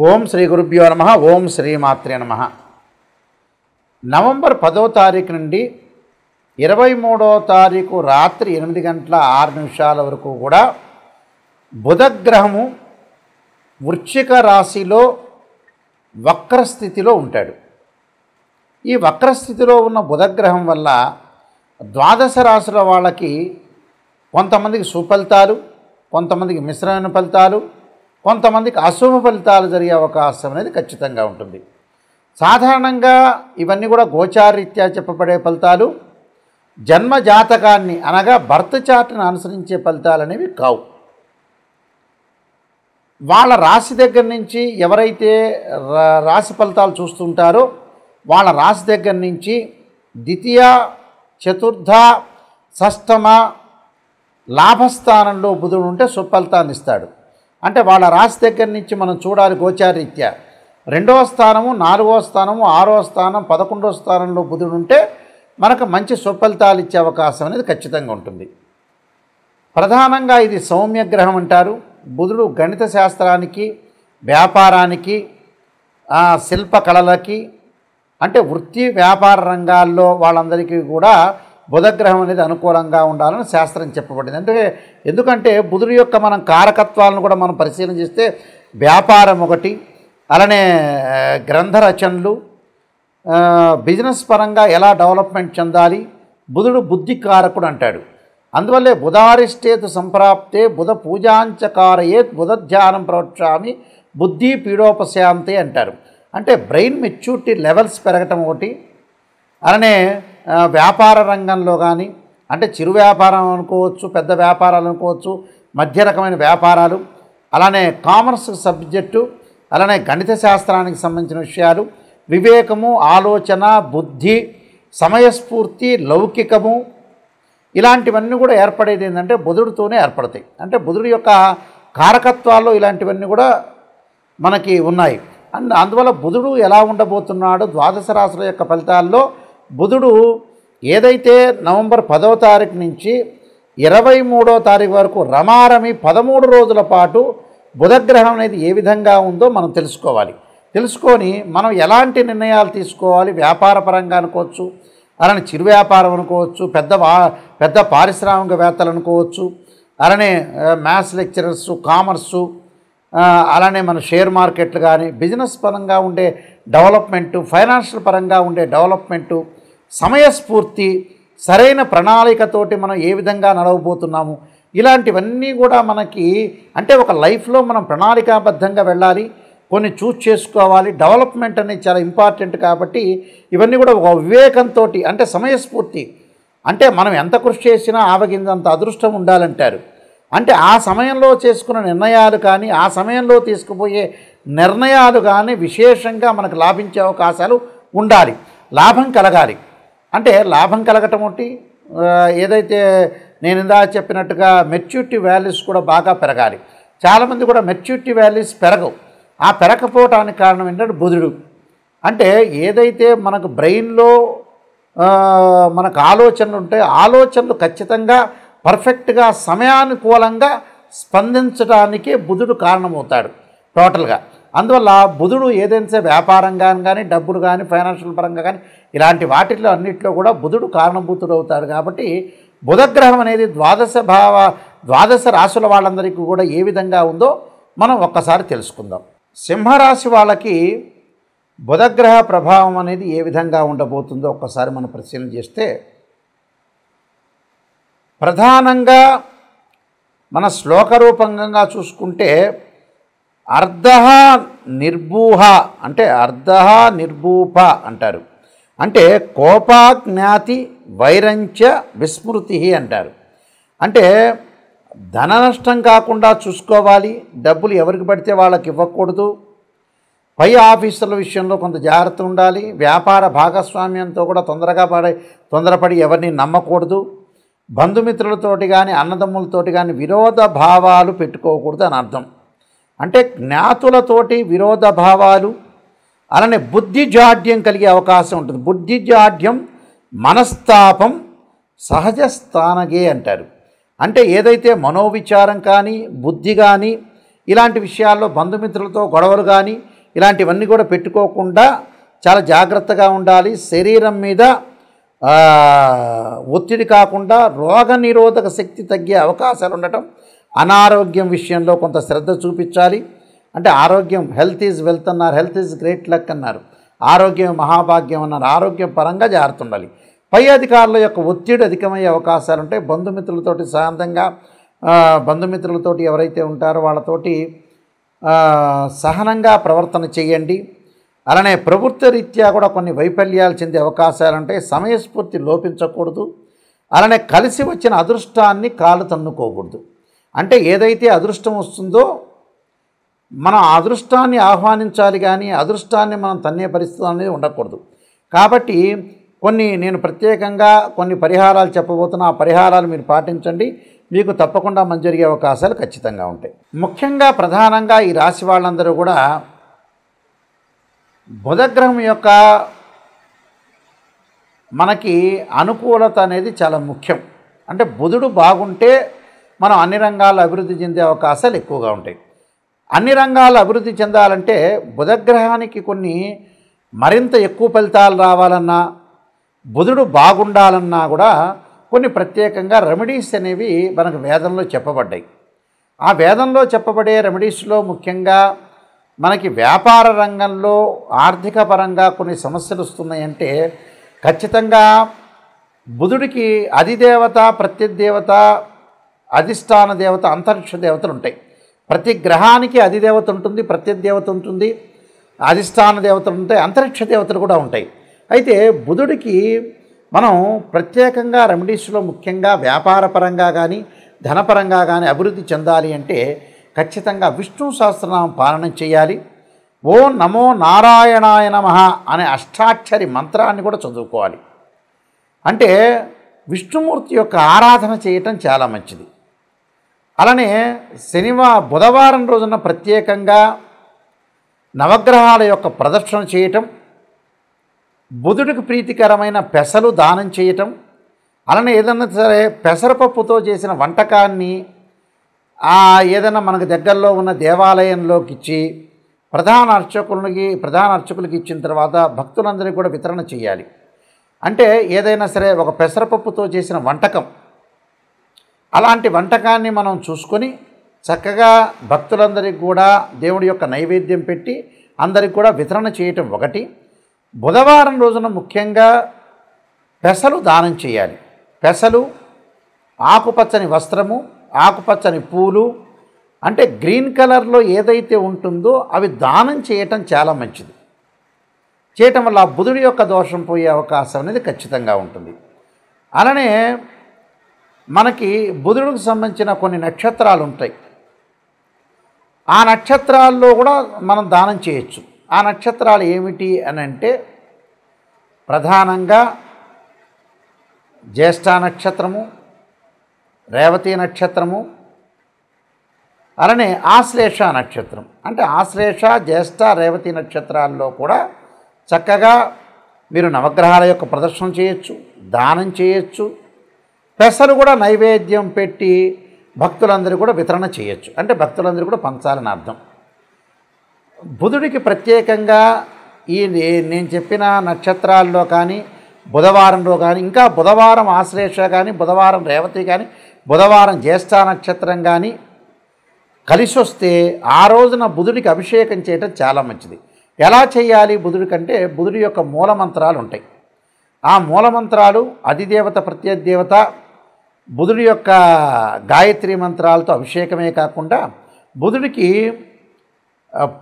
ఓం శ్రీ గురుభ్యో నమః. ఓం శ్రీమాత్రే నమః. నవంబర్ 10వ తారీఖు నుండి 23వ తారీఖు రాత్రి 8:06 వరకు కూడా బుధగ్రహము వృశ్చిక రాశిలో వక్రస్థితిలో ఉంటాడు. ఈ వక్రస్థితిలో ఉన్న బుధగ్రహం వల్ల ద్వాదశ రాశుల వాళ్ళకి కొంతమందికి సుఫలితాలు, కొంతమందికి మిశ్రమైన ఫలితాలు, కొంతమందికి అశుభ ఫలితాలు జరిగే అవకాశం అనేది ఖచ్చితంగా ఉంటుంది. సాధారణంగా ఇవన్నీ కూడా గోచారీత్యా చెప్పబడే ఫలితాలు, జన్మ జాతకాన్ని అనగా బర్త్ చార్ట్ని అనుసరించే ఫలితాలు అనేవి కావు. వాళ్ళ రాశి దగ్గర నుంచి ఎవరైతే రాశి ఫలితాలు చూస్తుంటారో వాళ్ళ రాశి దగ్గర నుంచి ద్వితీయ, చతుర్థ, షష్టమ లాభస్థానంలో బుధుడు ఉంటే సుఫలితాన్ని ఇస్తాడు. అంటే వాళ్ళ రాశి దగ్గర నుంచి మనం చూడాలి గోచారీత్యా 2వ స్థానము, 4వ స్థానము, 6వ స్థానం, 11వ స్థానంలో బుధుడు ఉంటే మనకు మంచి సుఫలితాలు ఇచ్చే అవకాశం అనేది ఖచ్చితంగా ఉంటుంది. ప్రధానంగా ఇది సౌమ్యగ్రహం అంటారు. బుధుడు గణిత శాస్త్రానికి, వ్యాపారానికి, శిల్పకళలకి, అంటే వృత్తి వ్యాపార రంగాల్లో వాళ్ళందరికీ కూడా బుధగ్రహం అనేది అనుకూలంగా ఉండాలని శాస్త్రం చెప్పబడింది. అంటే ఎందుకంటే బుధుడు యొక్క మనం కారకత్వాలను కూడా మనం పరిశీలన చేస్తే వ్యాపారం ఒకటి, అలానే గ్రంథ రచనలు, బిజినెస్ పరంగా ఎలా డెవలప్మెంట్ చెందాలి, బుధుడు బుద్ధి కారకుడు అంటాడు. అందువల్లే బుధారిష్టేతు సంప్రాప్తే బుధ పూజాంచకారయేత్ బుధ ధ్యానం ప్రవక్ష్యామి బుద్ధి పీడోపశాంతే అంటారు. అంటే బ్రెయిన్ మెచ్యూరిటీ లెవెల్స్ పెరగటం ఒకటి, అలానే వ్యాపార రంగంలో కానీ, అంటే చిరు వ్యాపారం అనుకోవచ్చు, పెద్ద వ్యాపారాలు అనుకోవచ్చు, మధ్య రకమైన వ్యాపారాలు, అలానే కామర్స్ సబ్జెక్టు, అలానే గణిత శాస్త్రానికి సంబంధించిన విషయాలు, వివేకము, ఆలోచన, బుద్ధి, సమయస్ఫూర్తి, లౌకికము, ఇలాంటివన్నీ కూడా ఏర్పడేది ఏంటంటే బుధుడితోనే ఏర్పడతాయి. అంటే బుధుడి యొక్క కారకత్వాల్లో ఇలాంటివన్నీ కూడా మనకి ఉన్నాయి. అందువల్ల బుధుడు ఎలా ఉండబోతున్నాడు ద్వాదశ రాశుల యొక్క ఫలితాల్లో బుధుడు ఏదైతే నవంబర్ 10వ తారీఖు నుంచి 23వ తారీఖు వరకు రమారమి 13 రోజుల పాటు బుధగ్రహం అనేది ఏ విధంగా ఉందో మనం తెలుసుకోవాలి. తెలుసుకొని మనం ఎలాంటి నిర్ణయాలు తీసుకోవాలి, వ్యాపార పరంగా అనుకోవచ్చు, అలానే చిరు వ్యాపారం అనుకోవచ్చు, పెద్ద పారిశ్రామికవేత్తలు అనుకోవచ్చు, అలానే మ్యాథ్స్ లెక్చరర్సు, కామర్సు, అలానే మన షేర్ మార్కెట్లు కానీ, బిజినెస్ పరంగా ఉండే డెవలప్మెంటు, ఫైనాన్షియల్ పరంగా ఉండే డెవలప్మెంటు, సమయస్ఫూర్తి, సరైన ప్రణాళికతోటి మనం ఏ విధంగా నడవబోతున్నాము, ఇలాంటివన్నీ కూడా మనకి అంటే ఒక లైఫ్లో మనం ప్రణాళికాబద్ధంగా వెళ్ళాలి, కొన్ని చూస్ చేసుకోవాలి. డెవలప్మెంట్ అనేది చాలా ఇంపార్టెంట్ కాబట్టి ఇవన్నీ కూడా ఒక వివేకంతో, అంటే సమయస్ఫూర్తి, అంటే మనం ఎంత కృషి చేసినా ఆవగిందంత అదృష్టం ఉండాలంటారు. అంటే ఆ సమయంలో చేసుకున్న నిర్ణయాలు కానీ, ఆ సమయంలో తీసుకుపోయే నిర్ణయాలు కానీ విశేషంగా మనకు లాభించే అవకాశాలు ఉండాలి, లాభం కలగాలి. అంటే లాభం కలగటం ఒకటి, ఏదైతే నేను ఇందా చెప్పినట్టుగా మెచ్యూరిటీ వాల్యూస్ కూడా బాగా పెరగాలి. చాలామంది కూడా మెచ్యూరిటీ వాల్యూస్ పెరగవు. ఆ పెరగకపోవటానికి కారణం ఏంటంటే బుధుడు. అంటే ఏదైతే మనకు బ్రెయిన్లో మనకు ఆలోచనలు ఉంటాయో ఆలోచనలు ఖచ్చితంగా పర్ఫెక్ట్గా సమయానుకూలంగా స్పందించడానికి బుధుడు కారణమవుతాడు టోటల్గా. అందువల్ల బుధుడు ఏదైతే వ్యాపారంగా కానీ, డబ్బులు కానీ, ఫైనాన్షియల్ పరంగా కానీ, ఇలాంటి వాటిల్లో అన్నింటిలో కూడా బుధుడు కారణభూతుడు అవుతాడు. కాబట్టి బుధగ్రహం అనేది ద్వాదశ రాశుల వాళ్ళందరికీ కూడా ఏ విధంగా ఉందో మనం ఒక్కసారి తెలుసుకుందాం. సింహరాశి వాళ్ళకి బుధగ్రహ ప్రభావం అనేది ఏ విధంగా ఉండబోతుందో ఒక్కసారి మనం పరిశీలన చేస్తే, ప్రధానంగా మన శ్లోకరూపంగా చూసుకుంటే అర్ధః నిర్భూహ, అంటే అర్ధః నిర్భూప అంటారు. అంటే కోపాజ్ఞాతి వైరంచ విస్మృతి అంటారు. అంటే ధన నష్టం కాకుండా చూసుకోవాలి, డబ్బులు ఎవరికి పడితే వాళ్ళకి ఇవ్వకూడదు, పై ఆఫీసర్ల విషయంలో కొంత జాగ్రత్త ఉండాలి, వ్యాపార భాగస్వామ్యంతో కూడా తొందరపడి ఎవరిని నమ్మకూడదు, బంధుమిత్రులతోటి కానీ, అన్నదమ్ములతోటి కానీ విరోధ భావాలు పెట్టుకోకూడదు అని అర్థం. అంటే జ్ఞాతులతోటి విరోధ భావాలు, అలానే బుద్ధి జాడ్యం కలిగే అవకాశం ఉంటుంది. బుద్ధి జాడ్యం, మనస్తాపం సహజ స్థానగే అంటారు. అంటే ఏదైతే మనోవిచారం కానీ, బుద్ధి కానీ, ఇలాంటి విషయాల్లో బంధుమిత్రులతో గొడవలు కానీ ఇలాంటివన్నీ కూడా పెట్టుకోకుండా చాలా జాగ్రత్తగా ఉండాలి. శరీరం మీద ఒత్తిడి కాకుండా రోగ నిరోధక శక్తి తగ్గే అవకాశాలు ఉండటం, అనారోగ్యం విషయంలో కొంత శ్రద్ధ చూపించాలి. అంటే ఆరోగ్యం, హెల్త్ ఈజ్ వెల్త్ అన్నారు, హెల్త్ ఈజ్ గ్రేట్ లక్ అన్నారు, ఆరోగ్యం మహాభాగ్యం అన్నారు. ఆరోగ్యం పరంగా జాగ్రత్త ఉండాలి. పై అధికారుల యొక్క ఒత్తిడి అధికమయ్యే అవకాశాలు ఉంటాయి. బంధుమిత్రులతోటి శాంతంగా, బంధుమిత్రులతోటి ఎవరైతే ఉంటారో వాళ్ళతోటి సహనంగా ప్రవర్తన చేయండి. అలానే ప్రభుత్వ రీత్యా కూడా కొన్ని వైఫల్యాలు చెందే అవకాశాలు ఉంటాయి. సమయస్ఫూర్తి లోపించకూడదు. అలానే కలిసి వచ్చిన అదృష్టాన్ని కాలు తన్నుకోకూడదు. అంటే ఏదైతే అదృష్టం వస్తుందో మనం ఆ అదృష్టాన్ని ఆహ్వానించాలి, కానీ అదృష్టాన్ని మనం తన్నే పరిస్థితి అనేది ఉండకూడదు. కాబట్టి నేను ప్రత్యేకంగా కొన్ని పరిహారాలు చెప్పబోతున్నా. ఆ పరిహారాలు మీరు పాటించండి, మీకు తప్పకుండా మంచి జరిగే అవకాశాలు ఖచ్చితంగా ఉంటాయి. ముఖ్యంగా ప్రధానంగా ఈ రాశి వాళ్ళందరూ కూడా బుధగ్రహం యొక్క మనకి అనుకూలత అనేది చాలా ముఖ్యం. అంటే బుధుడు బాగుంటే మనం అన్ని రంగాల్లో అభివృద్ధి చెందే అవకాశాలు ఎక్కువగా ఉంటాయి. అన్ని రంగాల్లో అభివృద్ధి చెందాలంటే బుధగ్రహానికి కొన్ని మరింత ఎక్కువ ఫలితాలు రావాలన్నా, బుధుడు బాగుండాలన్నా కూడా కొన్ని ప్రత్యేకంగా రెమెడీస్ అనేవి మనకు వేదంలో చెప్పబడ్డాయి. ఆ వేదంలో చెప్పబడే రెమెడీస్లో ముఖ్యంగా మనకి వ్యాపార రంగంలో ఆర్థిక పరంగా కొన్ని సమస్యలు వస్తున్నాయంటే ఖచ్చితంగా బుధుడికి అధిదేవత, ప్రత్యదేవత, అధిష్టాన దేవత, అంతరిక్ష దేవతలు ఉంటాయి. ప్రతి గ్రహానికి అధిదేవత ఉంటుంది, ప్రత్యదేవత ఉంటుంది, అధిష్టాన దేవతలు ఉంటాయి, అంతరిక్ష దేవతలు కూడా ఉంటాయి. అయితే బుధుడికి మనం ప్రత్యేకంగా రెమెడీస్లో ముఖ్యంగా వ్యాపారపరంగా కానీ ధనపరంగా కానీ అభివృద్ధి చెందాలి అంటే ఖచ్చితంగా విష్ణు సహస్రనామం పాలన చేయాలి. ఓం నమో నారాయణాయ నమః అనే అష్టాక్షరి మంత్రాన్ని కూడా చదువుకోవాలి. అంటే విష్ణుమూర్తి యొక్క ఆరాధన చేయటం చాలా మంచిది. అలానే బుధవారం రోజున ప్రత్యేకంగా నవగ్రహాల యొక్క ప్రదర్శన చేయటం, బుధుడికి ప్రీతికరమైన పెసలు దానం చేయటం, అలానే ఏదన్నా సరే పెసరపప్పుతో చేసిన వంటకాన్ని ఏదైనా మనకు దగ్గరలో ఉన్న దేవాలయంలోకి ఇచ్చి ప్రధాన అర్చకులకి ఇచ్చిన తర్వాత భక్తులందరికీ కూడా వితరణ చేయాలి. అంటే ఏదైనా సరే ఒక పెసరపప్పుతో చేసిన వంటకం, అలాంటి వంటకాన్ని మనం చూసుకొని చక్కగా భక్తులందరికీ కూడా దేవుడి యొక్క నైవేద్యం పెట్టి అందరికి కూడా వితరణ చేయటం ఒకటి. బుధవారం రోజున ముఖ్యంగా పెసలు దానం చేయాలి. పెసలు, ఆకుపచ్చని వస్త్రము, ఆకుపచ్చని పూలు, అంటే గ్రీన్ కలర్లో ఏదైతే ఉంటుందో అవి దానం చేయటం చాలా మంచిది. చేయటం వల్ల బుధుడి యొక్క దోషం పోయే అవకాశం అనేది ఖచ్చితంగా ఉంటుంది. అలానే మనకి బుధుడికి సంబంధించిన కొన్ని నక్షత్రాలు ఉంటాయి. ఆ నక్షత్రాల్లో కూడా మనం దానం చేయొచ్చు. ఆ నక్షత్రాలు ఏమిటి అని అంటే ప్రధానంగా జ్యేష్ఠ నక్షత్రము, రేవతి నక్షత్రము, అలానే ఆశ్లేష నక్షత్రం. అంటే ఆశ్లేష, జ్యేష్ఠ, రేవతి నక్షత్రాల్లో కూడా చక్కగా మీరు నవగ్రహాల యొక్క ప్రదర్శన చేయొచ్చు, దానం చేయొచ్చు. పెసలు కూడా నైవేద్యం పెట్టి భక్తులందరూ కూడా వితరణ చేయొచ్చు. అంటే భక్తులందరూ కూడా పంచాలని అర్థం. బుధుడికి ప్రత్యేకంగా నేను చెప్పిన నక్షత్రాల్లో కానీ బుధవారంలో కానీ, ఇంకా బుధవారం ఆశ్లేష కానీ, బుధవారం రేవతి కానీ, బుధవారం జ్యేష్ఠ నక్షత్రం కానీ కలిసి వస్తే ఆ రోజున బుధుడికి అభిషేకం చేయటం చాలా మంచిది. ఎలా చేయాలి బుధుడి కంటే బుధుడి యొక్క మూలమంత్రాలు ఉంటాయి. ఆ మూలమంత్రాలు అధిదేవత, ప్రత్యదేవత, బుధుడి యొక్క గాయత్రి మంత్రాలతో అభిషేకమే కాకుండా బుధుడికి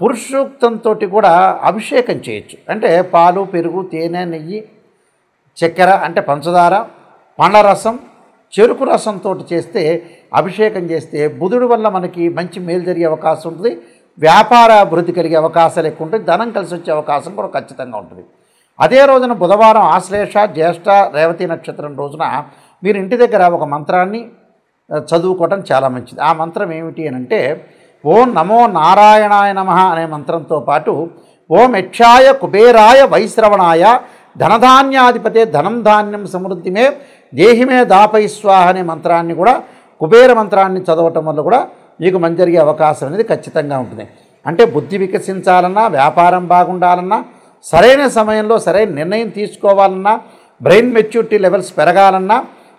పురుషోక్తంతో కూడా అభిషేకం చేయొచ్చు. అంటే పాలు, పెరుగు, తేనె, నెయ్యి, చక్కెర అంటే పంచదార, పండ్ల రసం, చెరుకు రసంతో చేస్తే అభిషేకం చేస్తే బుధుడి వల్ల మనకి మంచి మేలు జరిగే అవకాశం ఉంటుంది. వ్యాపార అభివృద్ధి కలిగే అవకాశాలు ఎక్కువ ఉంటాయి. ధనం కలిసి వచ్చే అవకాశం కూడా ఖచ్చితంగా ఉంటుంది. అదే రోజున బుధవారం ఆశ్లేష, జ్యేష్ఠ, రేవతి నక్షత్రం రోజున మీరు ఇంటి దగ్గర ఒక మంత్రాన్ని చదువుకోవటం చాలా మంచిది. ఆ మంత్రం ఏమిటి అని అంటే ఓం నమో నారాయణాయ నమః అనే మంత్రంతో పాటు ఓం యక్షాయ కుబేరాయ వైశ్రవణాయ ధనధాన్యాధిపతే ధనం ధాన్యం సమృద్ధిమే దేహిమే దాపై స్వాహ అనే మంత్రాన్ని కూడా, కుబేర మంత్రాన్ని చదవటం వల్ల కూడా మీకు మంచి జరిగే అవకాశం అనేది ఖచ్చితంగా ఉంటుంది. అంటే బుద్ధి వికసించాలన్నా, వ్యాపారం బాగుండాలన్నా, సరైన సమయంలో సరైన నిర్ణయం తీసుకోవాలన్నా, బ్రెయిన్ మెచ్యూరిటీ లెవెల్స్ పెరగాలన్నా,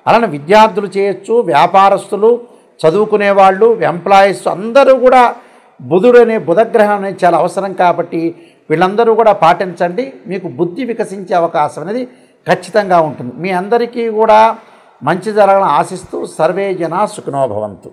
అలానే విద్యార్థులు చేయొచ్చు, వ్యాపారస్తులు, చదువుకునేవాళ్ళు, ఎంప్లాయీస్ అందరూ కూడా బుధుడు అనే బుధగ్రహం అనేది చాలా అవసరం కాబట్టి వీళ్ళందరూ కూడా పాటించండి. మీకు బుద్ధి వికసించే అవకాశం అనేది ఖచ్చితంగా ఉంటుంది. మీ అందరికీ కూడా మంచి జరగాలని ఆశిస్తూ సర్వే జనా సుఖినో భవంతు.